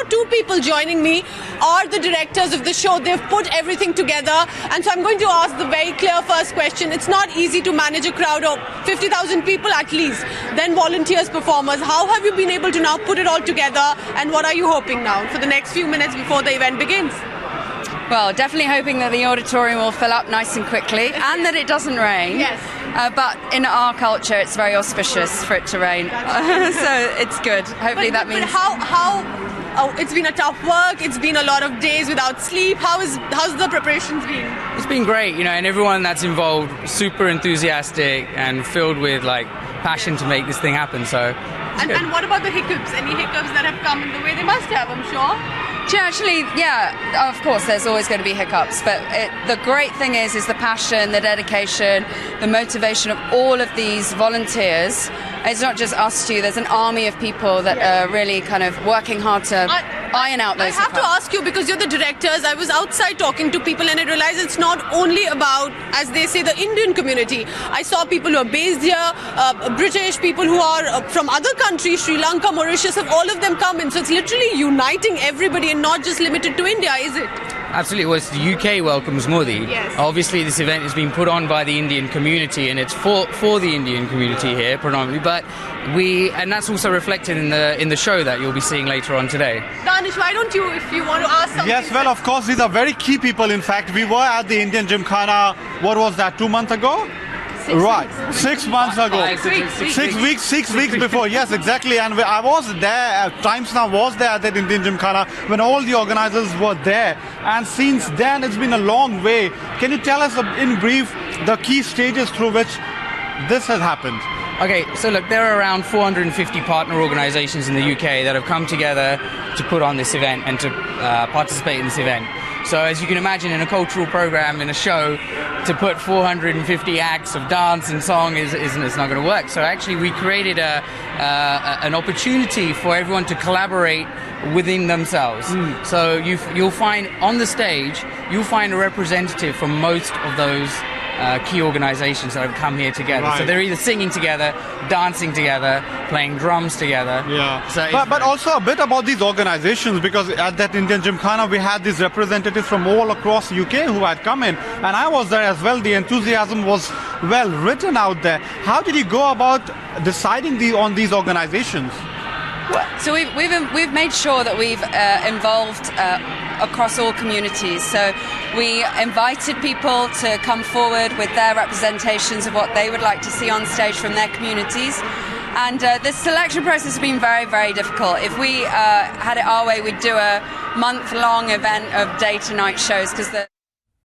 two people joining me are the directors of the show. They've put everything together. And so I'm going to ask the very clear first question. It's not easy to manage a crowd of 50,000 people at least, then volunteers, performers. How have you been able to now put it all together, and what are you hoping now for the next few minutes before the event begins? Well, definitely hoping that the auditorium will fill up nice and quickly and that it doesn't rain. Yes. But in our culture, it's very auspicious for it to rain. So it's good. Hopefully that means... But how it's been a tough work. It's been a lot of days without sleep. How's the preparations been? It's been great, and everyone that's involved, super enthusiastic and filled with passion to make this thing happen. So, and what about the hiccups? Any hiccups that have come in the way? They must have, I'm sure. Yeah, of course, there's always going to be hiccups. But the great thing is the passion, the dedication, the motivation of all of these volunteers. It's not just us two. There's an army of people that are really kind of working hard to iron out those hiccups. I have to ask you, because you're the directors, I was outside talking to people and I realized it's not only about, as they say, the Indian community. I saw people who are based here, British, people who are from other countries, Sri Lanka, Mauritius, have all of them come in. So it's literally uniting everybody and not just limited to India, is it? Absolutely. Well, it's the UK welcomes Modi. Yes. Obviously, this event has been put on by the Indian community, and it's for the Indian community here predominantly. But and that's also reflected in the show that you'll be seeing later on today. Danish, why don't you, if you want to ask something? Yes, well, of course, these are very key people. In fact, we were at the Indian Gymkhana. What was that? 2 months ago? 6 months ago. 6 weeks before. Yes, exactly. And I was there. Times Now was there at the Indian Gymkhana when all the organizers were there. And since then, it's been a long way. Can you tell us in brief the key stages through which this has happened? Okay, so look, there are around 450 partner organizations in the UK that have come together to put on this event and to participate in this event. So as you can imagine, in a cultural program, in a show, to put 450 acts of dance and song it's not going to work. So actually we created an opportunity for everyone to collaborate within themselves. So you'll find on the stage, you'll find a representative from most of those key organizations that have come here together. Right. So they're either singing together, dancing together, playing drums together. Yeah. So but also a bit about these organizations, because at that Indian Gymkhana we had these representatives from all across UK who had come in, and I was there as well. The enthusiasm was well written out there. How did you go about deciding on these organizations? So we've made sure that we've involved across all communities. So we invited people to come forward with their representations of what they would like to see on stage from their communities. And the selection process has been very, very difficult. If we had it our way, we'd do a month-long event of day to night shows, because